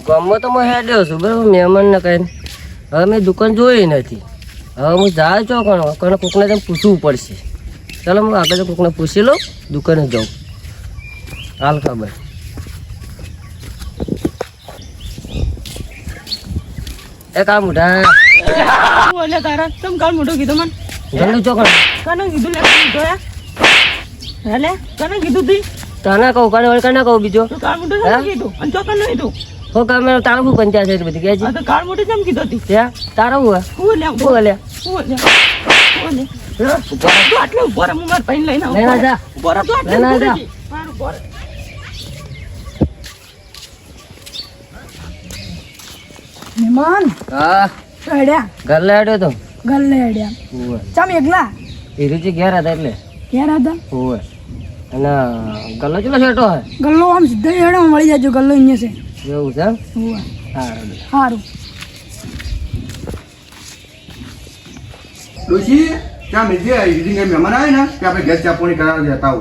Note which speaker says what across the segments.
Speaker 1: ગામમાં તો હું હેડ્યો છું બરાબર મહેમાનને કહીને હવે મેં દુકાન જોઈ નથી હવે હું જાય છો કોને કોકને તેમ પૂછવું પડશે ચાલો હું આગળ કોકને પૂછી લઉં દુકાને જાઉં હાલ ખબર એ કામ ઉઠા
Speaker 2: બોલે તારા તમ કાલ મોટો કીધો મને
Speaker 1: ગલ્લું ચોકડ
Speaker 2: કને કીધું લે મોટો હેલે કને કીધું તી
Speaker 1: તને કહું કને કહું બીજો
Speaker 2: તો કાલ મોટો કેમ કીધું અને ચોકન નહીં કીધું
Speaker 1: હો કામ તારું શું પંચાયત છે બધી કે છે
Speaker 2: આ તો કાલ મોટો કેમ કીધો તી
Speaker 1: ત્યાં તારા હું
Speaker 2: હું લે
Speaker 1: બોલે
Speaker 2: બોલે ઉપર તો આટલે ઉપર હું માર પૈન લઈને
Speaker 1: લઈને જા
Speaker 2: ઉપર તો આટલે
Speaker 1: લઈને જા
Speaker 2: માર ઉપર
Speaker 3: મહેમાન
Speaker 1: હા
Speaker 3: હેડ્યા
Speaker 1: ગલ્લે હેડ્યો તો
Speaker 3: ગલ્લે હેડ્યા
Speaker 1: હોવે
Speaker 3: ચમ એકલા
Speaker 1: એ રીચી ઘેર હતા એટલે
Speaker 3: ક્યાં હતા
Speaker 1: હોવે અને ગલ્લો ચેલો છેટો હે
Speaker 3: ગલ્લો આમ સીધો હેડો મળી જાજો ગલ્લો અહીંયા છે
Speaker 1: એવું છે
Speaker 3: હોવે
Speaker 1: સારું
Speaker 3: સારું
Speaker 4: ડોશી ત્યાં મેં જે રીડિંગ મહેમાન આવે ને કે આપણે ગેસ ચાપોણી કરાવવા જતા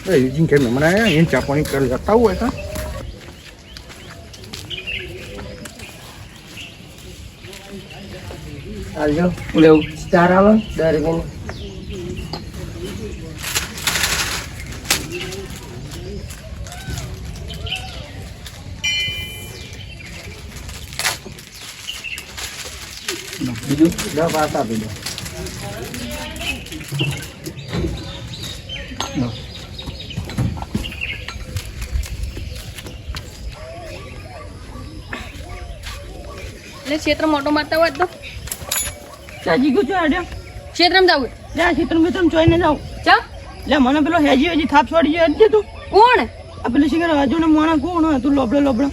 Speaker 4: હોય રીડિંગ કે મહેમાન આવે એને ચાપોણી કરવા જતા હોય કા
Speaker 1: હાલજો લેવું સ્ટાર આવે દરેક બીજું 10 પાસ આપી દો
Speaker 5: એટલે ક્ષેત્ર મોટો મારતા હોય તો
Speaker 2: ચાજી ગયો હેડ્યા
Speaker 5: ક્ષેત્રમાં જવું
Speaker 2: લે ક્ષેત્ર મેં તમે જોઈને જાવ
Speaker 5: ચા
Speaker 2: લે મને પેલો હેજી થાપ છોડી ગયો એટલે તું
Speaker 5: કોણ
Speaker 2: આ પેલો શિખર હજુ ને મોણા કોણ તું લોબડો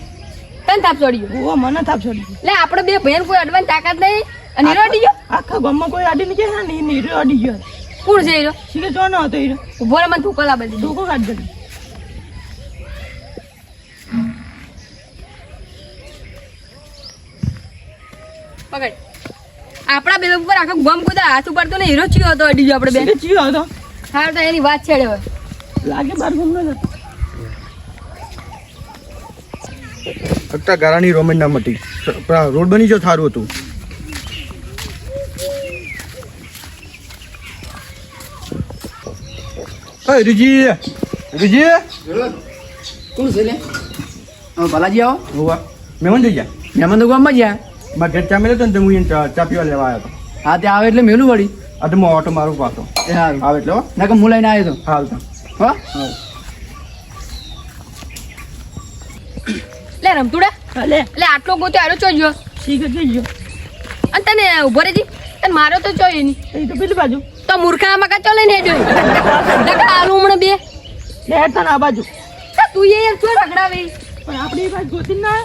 Speaker 5: તને થાપ ચડી ગયો
Speaker 2: ઓ મને થાપ છોડી ગયો
Speaker 5: એટલે આપણે બે ભયન કોઈ અડવાની તાકાત નહીં અને હીરો અડી ગયો
Speaker 2: આખા ગામમાં કોઈ આડી નહીં કે ને નીરો અડી ગયો
Speaker 5: કોણ છે હીરો
Speaker 2: શિખર જો ન હતો હીરો
Speaker 5: ઉભો રે મને થૂકો લાવે દીધું
Speaker 2: ધોકો કાઢ દે
Speaker 5: પકડ આપણા બે ઉપર આખો ગમ કોઈ હાથ ઉપર તો ને હીરો ચિયો હતો અડી ગયો આપણે બે
Speaker 2: શિખર ચિયો હતો
Speaker 5: હા તો એની વાત છે હવે
Speaker 2: લાગે બાર ગમનો હતો
Speaker 4: ફક્ત ગારાની રોમેન્ટ ના મટી રોડ બની જો સારું હતું હા રીજી
Speaker 6: કોણ છે લે બાલાજી આવો
Speaker 4: હોવા મહેમાન થઈ ગયા
Speaker 6: મહેમાન તો ગામમાં ગયા
Speaker 4: મારા ઘર ચા મેળ્યો હતો ને તો હું એને ચા પીવા લેવા આવ્યો હતો
Speaker 6: હા ત્યાં આવે એટલે મેલું વળી
Speaker 4: આ તો હું ઓટો મારું પાછો
Speaker 6: એ સારું
Speaker 4: આવે એટલે હો
Speaker 6: ના કે હું લઈને આવ્યો
Speaker 4: હાલ તો
Speaker 6: તો હો
Speaker 5: લે રમતુડા
Speaker 2: લે
Speaker 5: એટલે આટલો ગોતો આરો ચો ગયો
Speaker 2: શિખર જઈ ગયો
Speaker 5: અને તને ઉભો રેજી તને મારો તો ચોય નહીં
Speaker 2: એ તો પેલી બાજુ
Speaker 5: તો મૂર્ખામાં કા ચલે ને હેડ્યો લગા આલુ હમણાં બે
Speaker 2: લે તને આ બાજુ
Speaker 5: તું એ યાર શું રગડાવે
Speaker 2: પણ આપણી બાજુ ગોતી ના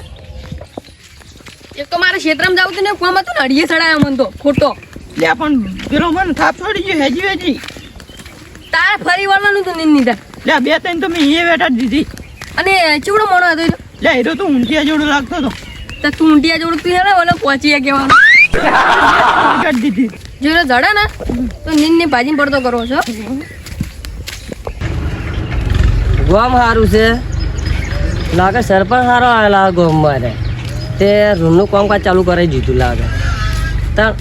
Speaker 5: એક તો મારે ક્ષેત્રમાં જાવું હતું ને કોમ હતું ને અડીએ ચડાયો મને તો ખોટો
Speaker 2: લે પણ પેલો મને થાપ છોડી ગયો હેજી
Speaker 5: તારે ફરી વળવાનું હતું નિંદા
Speaker 2: લે બે ત્રણ તો મેં એ બેઠા દીધી
Speaker 5: અને ચીવડો મોણો હતો ઈ તો.
Speaker 2: લે હીરો તો ઊંધિયા જેવડો લાગતો હતો
Speaker 5: તો તું ઊંટિયા જોડું તું હેને ઓલો પહોંચી કેવાનું
Speaker 2: કાઢી દીધી
Speaker 5: જો એનો જડે ને તો નીંદની ભાજીને પડતો કરવો છો
Speaker 1: ગોમ સારું છે લાગે સરપંચ સારો આવેલા ગોમમાં રે તે રૂમનું કામકાજ ચાલુ કરાવી દીધું લાગે તાર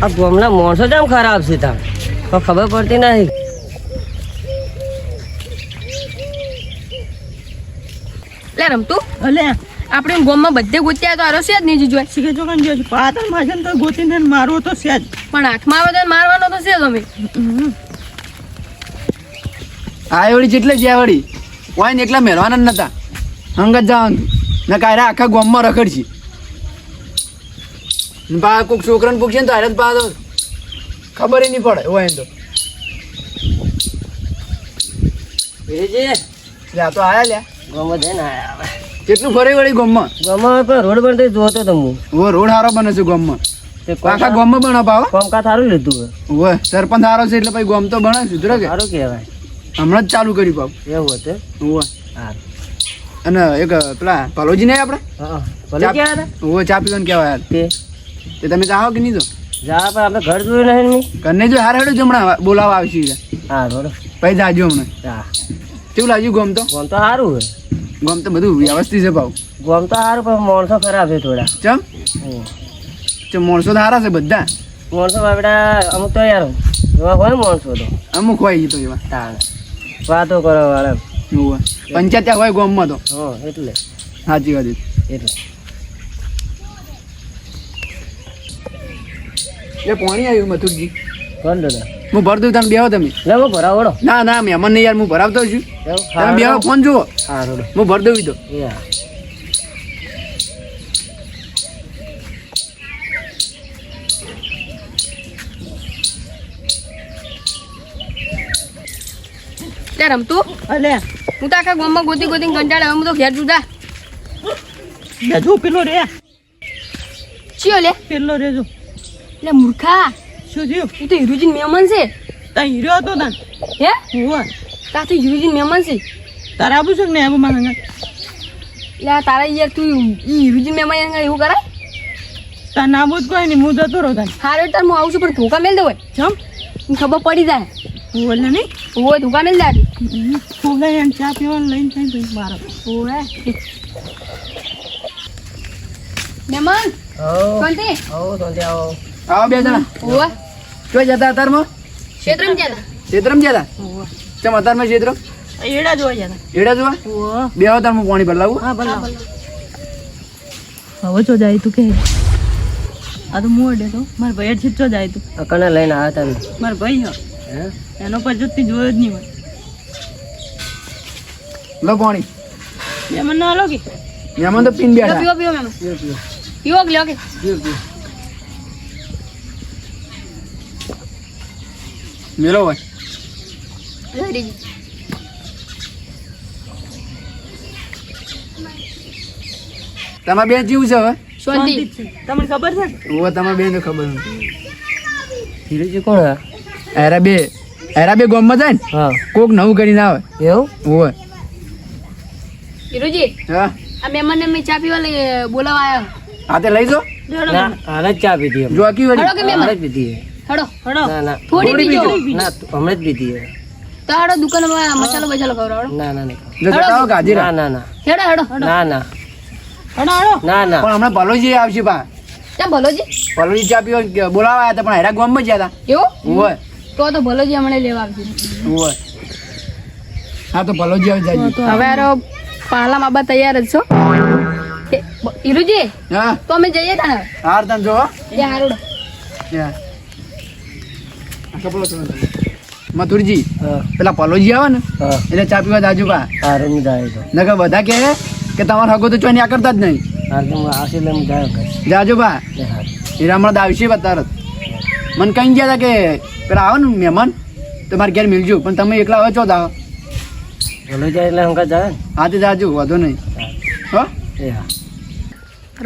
Speaker 1: આ ગોમના માણસો જેમ ખરાબ છે તાર કોઈ ખબર પડતી નહીં
Speaker 5: લે રમતું
Speaker 2: ભલે
Speaker 5: આપણે ગોમમાં બધે ગોત્યા તો આરો છે જ નહીં જીજુ
Speaker 2: શીખે ચોકન જો પાતર માજન તો ગોતીને મારવો તો છે જ
Speaker 5: પણ હાથમાં આવે તો મારવાનો તો છે જ અમે
Speaker 6: આ વળી જેટલે જ્યાં વળી કોઈ ને એકલા મેળવાના જ નતા હંગત જવાનું ને કાયરા આખા ગામમાં રખડશે પા કોઈક છોકરાને પૂછશે ને તો હારે પા તો ખબર નહીં પડે હોય એમ તો લ્યા તો આયા લ્યા
Speaker 1: ગોમમાં જઈને આવ્યા
Speaker 6: કેટલું ફરે વળી ગામમાં
Speaker 1: ગોમમાં પણ રોડ બનતો જોતો તો હું
Speaker 6: ઓ રોડ સારો બને છે ગામમાં
Speaker 1: તે
Speaker 6: આખા ગામમાં બને પાવ
Speaker 1: કામકાજ સારું લીધું
Speaker 6: ઓય સરપંચ સારો છે એટલે પછી ગામ તો બને સુધરે કે
Speaker 1: સારું કહેવાય
Speaker 6: હમણાં જ ચાલુ કર્યું પાવ
Speaker 1: એવું હતું
Speaker 6: ઓય
Speaker 1: સારું
Speaker 6: અને એક પેલા ભલોજી નહીં આપણે
Speaker 1: હા ભલે ક્યાં હતા
Speaker 6: ઓય ચા પીવાનું કહેવાય યાર તે તમે ચાહો કે નહીં તો
Speaker 1: જા પણ આપણે ઘર જોયું નહીં
Speaker 6: ઘરને જો હારે હેડો જ હમણાં બોલાવા આવશે
Speaker 1: હા રોડ
Speaker 6: પછી જાજો હમણાં
Speaker 1: હા
Speaker 6: કેવું લાગ્યું ગોમ તો?
Speaker 1: ગોમ તો સારું છે.
Speaker 6: ગોમ તો બધું વ્યવસ્થિત છે ભાવ.
Speaker 1: ગોમ તો સારું પણ માણસો ખરાબ છે થોડા.
Speaker 6: ચમ માણસો તો સારા છે બધા.
Speaker 1: માણસો આપડા અમુક તો યાર એવા હોય ને માણસો તો
Speaker 6: અમુક હોય એ તો એવા.
Speaker 1: તાણ વાતો કરો વાળા.
Speaker 6: હોય પંચાયત ત્યાં હોય ગોમમાં તો.
Speaker 1: હા એટલે
Speaker 6: સાચી વાત છે.
Speaker 1: એટલે
Speaker 6: એ પાણી આવ્યું મથુરજી.
Speaker 1: કોણ દાદા?
Speaker 6: હું ભર દઉં તમે બેહો તમે.
Speaker 1: લેવો ભરાવડો.
Speaker 6: ના ના મહેમાન નહીં યાર હું ભરાવતો છું. તમે બેહો ફોન જુઓ
Speaker 1: સારું
Speaker 6: હું ભર દઉં તો.
Speaker 1: યા
Speaker 5: ત્યાં રમતું
Speaker 2: અલે
Speaker 5: હું તો આખા ગામમાં ગોતી ગોતી કંટાળે હું તો ઘેર જુદા
Speaker 2: જો પેલો રે
Speaker 5: ચિયો લે
Speaker 2: પેલો રે જો
Speaker 5: એટલે મૂર્ખા
Speaker 2: શું થયું
Speaker 5: તું તો હીરુજી મહેમાન છે
Speaker 2: તા હીરો હતો તાન
Speaker 5: હે
Speaker 2: હોવા
Speaker 5: તા તો હીરુજી મહેમાન છે
Speaker 2: તારે આવું છે ને આવું માંગા
Speaker 5: એટલે આ તારા યાર તું ઈ હીરુજી મહેમાન અહીંયા એવું કરાય
Speaker 2: તા નાબૂદ કોઈ નહીં હું જતો રહો તાન
Speaker 5: હારે તાર હું આવું છું પણ ધોકા મેલ દે હોય
Speaker 2: જમ
Speaker 5: મને ખબર પડી જાય
Speaker 2: હું એટલે નહીં
Speaker 5: હોય ધોકા મેલ દે
Speaker 2: હું ગઈ અને ચા પીવાનું લઈને થઈ ગઈ મારો
Speaker 5: ઓય મહેમાન શાંતિ
Speaker 1: આવો શાંતિ આવો.
Speaker 6: આવો બે જણા.
Speaker 5: ઓય
Speaker 6: ચોઈ જતા અતારમાં?
Speaker 5: ક્ષેત્રમ જ્યાં
Speaker 6: ક્ષેત્રમાં જતા? ચમ અતારમાં ક્ષેત્ર?
Speaker 2: એડા જોવા જતા
Speaker 6: એડા જોવા?
Speaker 2: ઓહ
Speaker 6: બેહો તાર હું પાણી ભરલાવું.
Speaker 2: હા ભલા હવે ચો જાય તું કે આ તો મોડે તો મારા ભાઈ જ ચો જાય તું
Speaker 1: અકને લઈને આવ્યા તમે.
Speaker 2: મારા ભાઈ હો
Speaker 1: હે
Speaker 2: એનો પર જતી જોયો જ નહીં હોય
Speaker 6: લો પાણી.
Speaker 2: એમાં ના લો કે
Speaker 6: મહેમાન તો પીને બેઠા.
Speaker 5: પીવો પીવો મહેમાન
Speaker 1: પીવો પીવો
Speaker 5: પીવો કે લ્યો કે
Speaker 1: પીવો પીવો.
Speaker 6: મેલો હોય.
Speaker 5: હરીજી
Speaker 6: તમારા બેન જેવું છે હવે?
Speaker 5: શાંતિ
Speaker 2: તમને ખબર છે
Speaker 6: ઓવે તમારા બેન તો ખબર નથી.
Speaker 1: હીરુજી કોણ હા?
Speaker 6: એરા બે ગામમાં જાય ને
Speaker 1: હા
Speaker 6: કોક નવું કરીને આવે.
Speaker 1: એવું?
Speaker 6: ઓવે.
Speaker 5: હીરુજી
Speaker 6: હા
Speaker 5: આ મહેમાનને મેં ચા પીવા લઈ બોલાવા આવ્યો
Speaker 6: હા તે લઈ જો.
Speaker 1: ના હાલ જ ચા પીધી એમ.
Speaker 6: જો આકી
Speaker 5: હડો
Speaker 6: વળી.
Speaker 5: કે
Speaker 1: હાલ
Speaker 5: મહેમાન
Speaker 1: જ પીધી હે.
Speaker 5: હડો
Speaker 2: હડો
Speaker 1: ના ના
Speaker 5: થોડી પીજો
Speaker 1: ના હમણાં જ પીધી હે.
Speaker 5: તો હડો દુકાનમાં મસાલો બસાલો ખવડાવો
Speaker 1: ના ના નહીં.
Speaker 6: જો જતા આવો ગાજી
Speaker 1: ના ના ના
Speaker 5: હેડો હેડો
Speaker 1: ના ના
Speaker 2: હડો હડો
Speaker 1: ના ના
Speaker 6: પણ હમણાં ભલોજી આવશે પા.
Speaker 5: ત્યાં ભલોજી
Speaker 6: ભલોજી ચા પીવા બોલાવા આવ્યા હતા પણ હેરા ગામમાં જ ગયા
Speaker 5: એવું
Speaker 6: હતા. ઓવે
Speaker 5: તો ભલોજી હમણાં લેવા આવશે
Speaker 6: ઓવે. હા તો ભલોજી આવી જાય.
Speaker 5: હવે આરો પાલા માં તૈયાર જ છો હીરુજી
Speaker 6: હા
Speaker 5: તો અમે જઈએ તાને
Speaker 6: હાર તને જો.
Speaker 5: એ હારું
Speaker 6: હા. આ કપડો તો મથુરજી
Speaker 1: હા
Speaker 6: પેલા પલોજી આવે ને
Speaker 1: હા
Speaker 6: એટલે ચા પીવા જાજુ પા.
Speaker 1: હારું હું જાય તો.
Speaker 6: નકર બધા કહે કે તમારો હગો તો ચોની આ કરતા જ નહીં.
Speaker 1: હારું હું આવશે એટલે હું જાય કર.
Speaker 6: જાજો પા.
Speaker 1: એ હારું.
Speaker 6: હીરામણ તો આવશે બા તરત. મને કઈ ગયા હતા કે પેલા આવો ને મહેમાન તો મારે ઘેર મિલજો પણ તમે એકલા હવે ચો આવો.
Speaker 1: ભલો જાય એટલે હંકા જાય ને.
Speaker 6: હા તે જાજો વાંધો નહીં. હો
Speaker 1: એ હા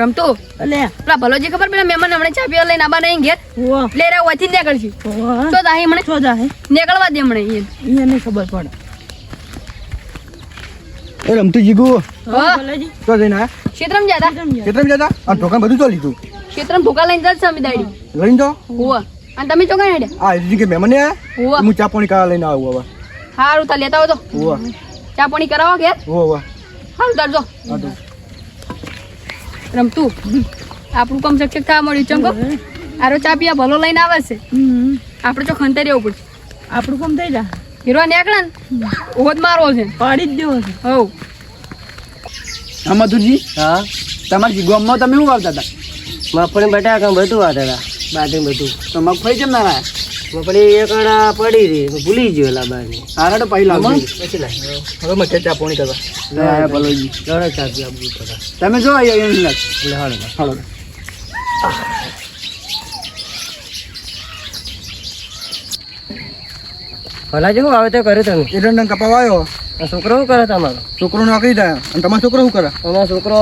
Speaker 5: રમતો
Speaker 2: અલે
Speaker 5: પેલા ભલોજી ખબર પેલા મહેમાન હમણાં ચા પીવા લઈને આબા નહીં ઘેર
Speaker 2: ઓહ
Speaker 5: લે રે વચ્ચે નીકળશે
Speaker 2: ઓહ
Speaker 5: તો તાહી હમણાં
Speaker 2: ચો જાય
Speaker 5: નીકળવા દે હમણાં એ
Speaker 2: એને નહીં ખબર પડે
Speaker 4: એ રમતું જીગુ
Speaker 5: હા
Speaker 2: ભલાજી
Speaker 4: તો જઈને આયા
Speaker 5: ક્ષેત્રમ જતા
Speaker 4: કેટલા જતા આ ઢોકાણ બધું તો લીધું
Speaker 5: ક્ષેત્રમ ધોકા લઈને જશે અમે દાડી
Speaker 4: લઈને તો
Speaker 5: હોવા અને તમે ચોકા હેડ્યા
Speaker 4: આ હજી કે મહેમાન ને આયા
Speaker 5: હોવા
Speaker 4: હું ચા પાણી કાઢવા લઈને આવું હવે
Speaker 5: હારું તાર લેતા હોય તો
Speaker 4: હોવા
Speaker 5: ચા પાણી કરાવો ઘેર
Speaker 4: હોવા
Speaker 5: હારું તાર જો
Speaker 4: હા તો
Speaker 5: રમતું આપણું કામ શક્ય થવા મળ્યું ચમકો આરો ચા પીવા ભલો લઈને આવે છે આપણે તો ખંતે રહેવું પડશે
Speaker 2: આપણું કામ થઈ જા
Speaker 5: હીરો નીકળે ને ઓહદ મારવો છે
Speaker 2: પાડી જ દેવો છે
Speaker 5: હવ
Speaker 6: હા મથુરજી
Speaker 1: હા
Speaker 6: તમારા ગામમાં તમે શું વાવતા હતા?
Speaker 1: મગફળી બટાકા બધું વાતા હતા. બાટી બધું.
Speaker 6: તો મગફળી કેમ ના લાયા?
Speaker 1: મગફળી એક આડા પડી રહી હું ભૂલી ગયો એલા બારની.
Speaker 6: હારા તો પહેલા આવજો.
Speaker 1: પછી લાય.
Speaker 4: હવે મચ્છર ચા પાણી કરવા
Speaker 6: લઈ આયા ભલોજી.
Speaker 1: લડે ચા પી આપવું તો.
Speaker 6: તમે જો અહીંયા
Speaker 1: એટલે હાલો
Speaker 6: હાલો.
Speaker 1: ભલા જેવું આવે તો કર્યું તમે.
Speaker 4: એરંડા કપાવા આવ્યો
Speaker 1: આ છોકરો શું કરે તમારો?
Speaker 4: છોકરો નોકરી જાય અને તમારો છોકરો શું કરે
Speaker 1: અમારો છોકરો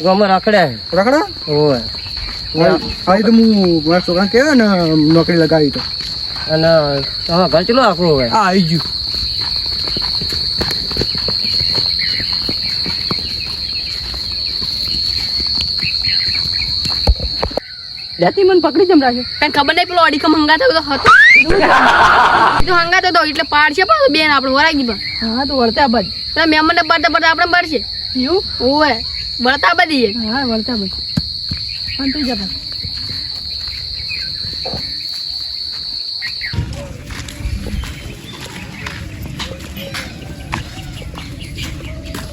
Speaker 1: ગામમાં રખડ્યા છે.
Speaker 4: રખડો
Speaker 1: હોવે.
Speaker 4: હા તો હું મારા છોકરાને કહેવાય ને નોકરી લગાવી તો
Speaker 1: અને તમારા ઘર ચેલું આખું હોય?
Speaker 4: આ આવી ગયું
Speaker 2: લેતી મને પકડી જમ રાખ્યો.
Speaker 5: તને ખબર નહીં પેલો અડીખમ હંગાતો તો હતો એ તો હંગાતો તો એટલે પાડશે પણ બેન આપણે વરાઈ ગઈ પણ
Speaker 2: હા તો વળતા બાદ.
Speaker 5: પેલા મહેમાનને બળતા બળતા આપણે બળશે
Speaker 2: એવું?
Speaker 5: ઓવે બળતા બધી
Speaker 2: હા વળતા બાદ. પણ તું જા.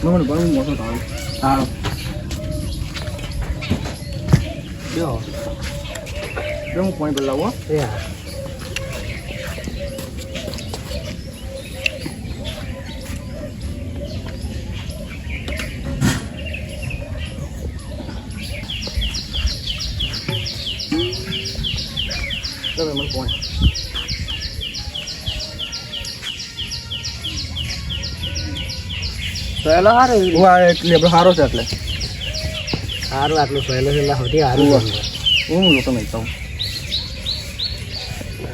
Speaker 4: મને ઘણું મોટો થાળો.
Speaker 6: હા
Speaker 4: જો હું પાણી પર લાવો. મને પાણી
Speaker 1: પહેલો સારું
Speaker 4: હું આ એટલે આપણે સારો છે એટલે
Speaker 1: સારું આટલું પહેલો છે એટલે સૌથી સારું
Speaker 4: ઉવા.
Speaker 1: ગમે.
Speaker 4: હું લોકો નહીં ખાઉં.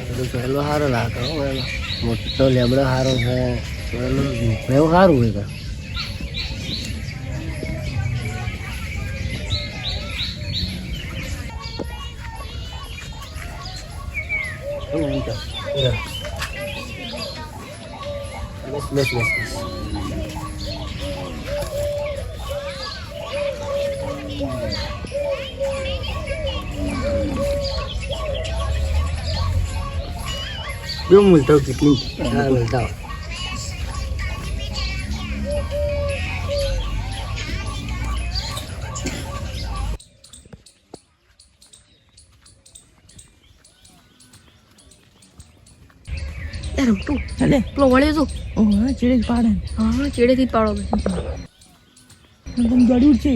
Speaker 1: બધું પહેલો સારો લાગે હો પહેલો મોટો લેબડો સારો છે પહેલો એવું સારું હોય કે બસ બસ બસ બસ
Speaker 4: કેવું મળતા કેટલું
Speaker 1: હા બોલતા
Speaker 5: રમતું
Speaker 2: ચાલે.
Speaker 5: પેલો વળ્યો તો
Speaker 2: ઓ હા ચેડે જ પાડે.
Speaker 5: હા ચેડેથી જ પાડો
Speaker 2: તને જરૂર છે.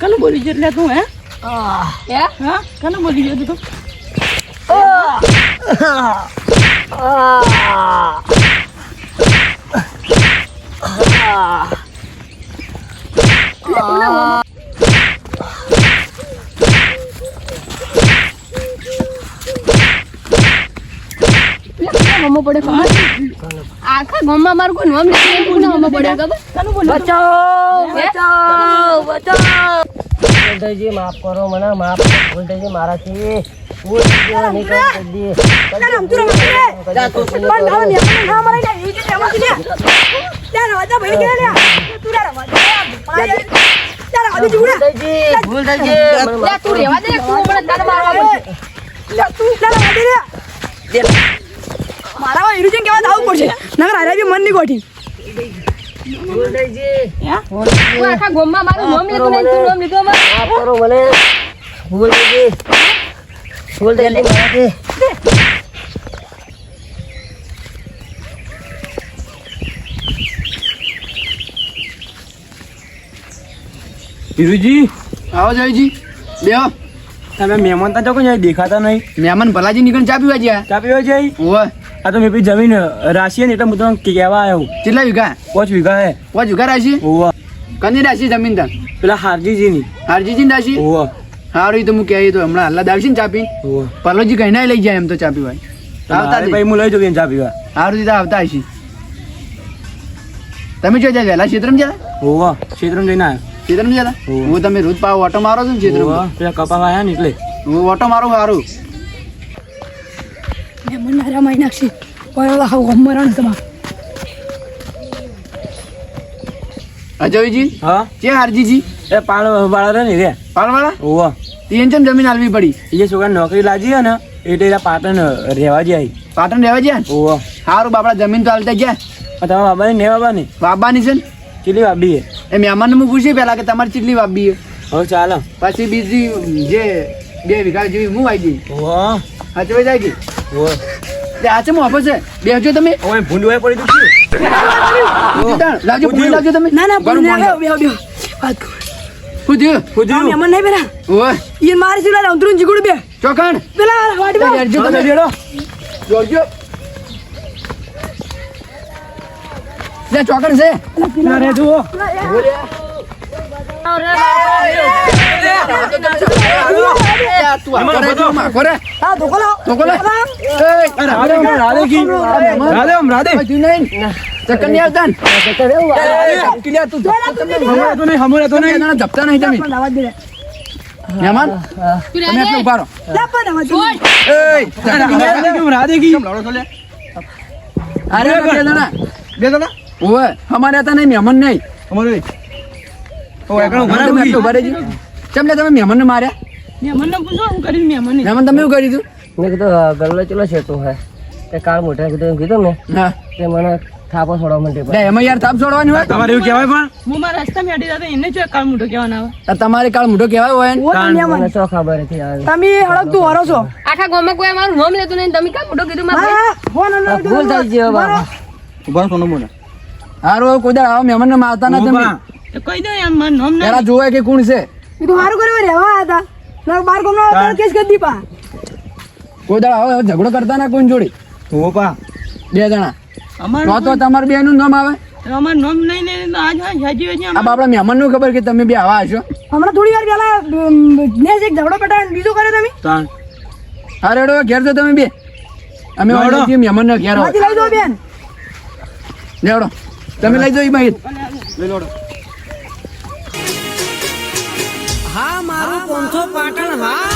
Speaker 2: કને બોલી છે એટલે તું હે?
Speaker 5: હે
Speaker 2: હા કને બોલી છે તું?
Speaker 5: હમો પડે ખબર આખા ગામમાં મારું કોઈ નામ નથી કોને હમો પડે ખબર
Speaker 2: કને બોલી?
Speaker 1: ભૂલતાજી માફ કરો મને માફ કરો ભૂલતાજી મારાથી ભૂલ થઈ ગઈ, નહીં કરો જલ્દી. ભૂલતાજી, ભૂલતાજી,
Speaker 5: લે તું રહેવા દે તું મને તને મારવા પડશે
Speaker 3: મારા હિરુજન કેવા દાવું પડશે નગર હારે બી મન ની ગોઠી
Speaker 1: ભૂલતાજી,
Speaker 5: તું આખા ગામમાં મારું નામ લીધું નહીં તું નામ લીધું અમારું.
Speaker 1: માફ કરો મને ભૂલતાજી, ભૂલતાજી મારાથી
Speaker 4: હીરુજી
Speaker 6: આવો જયજી બેહો.
Speaker 4: તમે મહેમાન તા કોઈ દેખાતા નહીં.
Speaker 6: મહેમાન ભલાજી નીકળીને ચા પીવા ગયા.
Speaker 4: ચા પીવા જાય.
Speaker 6: ઓવે
Speaker 4: આ તો મેં પેલી જમીન રાશિ ને એટલે હું તમને કહેવા આવ્યો.
Speaker 6: કેટલા વીઘા?
Speaker 4: 5 વીઘા હે.
Speaker 6: 5 વીઘા રાશી?
Speaker 4: ઓવા
Speaker 6: કની રાશી જમીન તાર?
Speaker 4: પેલા હારજીજીની.
Speaker 6: હારજીજી ની રાશી?
Speaker 4: ઓવા
Speaker 6: હારું એ તો હું કહે તો હમણાં હલ્લા દાવશે ને ચા પી.
Speaker 4: ઓવા
Speaker 6: પલોજી કઈ ના લઈ જાય એમ તો ચા પીવા. આવતા
Speaker 4: તારે ભાઈ હું લઈ જઉં ચા પીવા.
Speaker 6: હારું દીધા આવતા હશી. તમે જો જાય વહેલા ક્ષેત્રમાં જતા?
Speaker 4: ઓવા ક્ષેત્રમાં જઈને આવ્યો.
Speaker 6: ક્ષેત્રમાં જતા?
Speaker 4: ઓવે.
Speaker 6: હું તમે રોજ પાવ ઓટો મારો છો ને
Speaker 4: ઓવા
Speaker 6: ક્ષેત્રમાં?
Speaker 4: પેલા કપા આવ્યા ને એટલે
Speaker 6: હું ઓટો મારું સારું.
Speaker 3: મને નારા મારી નાખશે કોઈ આખા ગમરણ તમા
Speaker 6: અજયજી
Speaker 4: હા
Speaker 6: છે હારજીજી
Speaker 4: એ પાળ વાળા રે ને રે
Speaker 6: પાલવાળા
Speaker 4: ઓવા
Speaker 6: તીન ચમ જમીન આલવી પડી.
Speaker 4: એ છોકરા નોકરી લાગી હે ને એટલે એના પાટણ રહેવા જાય.
Speaker 6: પાટણ રહેવા ગયા ને?
Speaker 4: ઓવા
Speaker 6: સારું બાપડા જમીન તો હાલતા ગયા.
Speaker 4: તમારા બાબાની ને બાબાની
Speaker 6: બાબાની છે ને
Speaker 4: કેટલી બાબી હે?
Speaker 6: એ મહેમાનને હું પૂછ્યું પેલા કે તમારી કેટલી વાબી છે?
Speaker 4: હવે ચાલો.
Speaker 6: પછી બીજી જે 2 વીઘા જેવી હું આવી ગઈ
Speaker 4: ઓવા
Speaker 6: હાચવાઈ જાય ગઈ.
Speaker 4: ઓવા
Speaker 6: તે આચે મોફો છે બેસજો તમે.
Speaker 4: ઓય ભૂંડવાય પડી તું
Speaker 6: લાવજો પૂરી લાવજો તમે.
Speaker 3: ના ના
Speaker 6: ઘણું
Speaker 3: પણ
Speaker 6: મોંઘું.
Speaker 3: બેહો બેહો વાત કર
Speaker 6: શું થયું?
Speaker 4: ખુદ્યું
Speaker 3: મહેમાન નહીં પેલા
Speaker 6: ઓય
Speaker 3: ઈ મારી સિવાય અંતરું જીગુડ બે
Speaker 6: ચોકણ
Speaker 3: પેલા વાડી
Speaker 6: બેસજો તમે. જોજો લે ચોકણ છે.
Speaker 4: ના રે જુઓ.
Speaker 6: તું આ કરે છે, માખો રે.
Speaker 3: હા ધોકો લાવો.
Speaker 6: ધોકો લાવ.
Speaker 4: રાધે
Speaker 6: હજુ નહીં. ચક્કર નહીં આવતા ને? કિલ્યા તું ધપતા નહીં. જણા ધપતા નહીં તમે.
Speaker 3: પણ આવા જ દે.
Speaker 6: મહેમાન
Speaker 5: તું
Speaker 6: તમે
Speaker 5: રાધે.
Speaker 6: એટલું ઉભા રહો.
Speaker 3: લા પણ આવા જ દે.
Speaker 6: અરે બે જણા.
Speaker 4: બે જણા
Speaker 6: ઓવે અમારે હતા નહીં મહેમાન નહીં.
Speaker 4: અમારે
Speaker 6: તમે એટલું ઉભા રહેજો. કેમ લે તમે મહેમાનને માર્યા?
Speaker 2: મહેમાનને પૂછો હું કરીશ મહેમાન
Speaker 6: મહેમાન તમે એવું કર્યું તું?
Speaker 1: મેં કીધું ગલ્લો ચલો છેટું હે તે કાળ મોટા કીધું ને
Speaker 6: હા
Speaker 1: તે મને થાપો છોડવા માટે
Speaker 6: લે એમાં યાર તાપ છોડવાની હોય.
Speaker 4: તમારે એવું કહેવાય પણ
Speaker 2: હું મારા રસ્તા મેળી જતો એને જો કાળ મોટો કહેવાના આવે
Speaker 6: આ તમારે કાળ મોઢો કહેવાય હોય ને?
Speaker 3: ઓ દુનિયામાં.
Speaker 1: મને શું ખબર હતી યાર
Speaker 3: તમે હળગતું હરો છો.
Speaker 5: આખા ગામમાં કોઈ અમારું નામ લેતું નહીં તમે કાં મોટો કીધું મારે
Speaker 3: હા ફોન અંદર
Speaker 1: ભૂલ થઈ ગયો બાબા
Speaker 4: ઉભા સોનો મોને
Speaker 6: હારું કોઈ દાડો આવા મહેમાનને મારતા ના તમે.
Speaker 2: તો કહી દો યાર મારું નામ ના
Speaker 6: પેલા જોવે કે કોણ છે.
Speaker 3: એ તો સારું કર્યું રહેવા હતા ના બાર ગમનો કેસ કરી દીપા.
Speaker 6: કોઈ દાડો આવો ઝઘડો કરતા ના કોઈ જોડે.
Speaker 4: ઓપા
Speaker 6: બે જણા
Speaker 2: અમારું
Speaker 6: તો તમારે બે નું નામ આવે.
Speaker 2: અમારું નામ નહીં ને તો આજ હા સાચી વાત છે
Speaker 6: આ આપણા મહેમાન નું ખબર કે તમે બે આવા હશો.
Speaker 3: હમણાં થોડી વાર પહેલા ને એક ઝઘડો પટાય બીજું કરે તમે.
Speaker 4: તાણ
Speaker 6: હા રેડો ઘેર જો તમે બે. અમે
Speaker 4: દોડો.
Speaker 6: ઓર્ડર છીએ મહેમાન ને ઘેર આવો.
Speaker 3: માંથી લઈ દો બેન.
Speaker 6: લેવડો તમે લઈ જાઓ ઈ બાઈ.
Speaker 1: હા મારું 500 પાટણ હા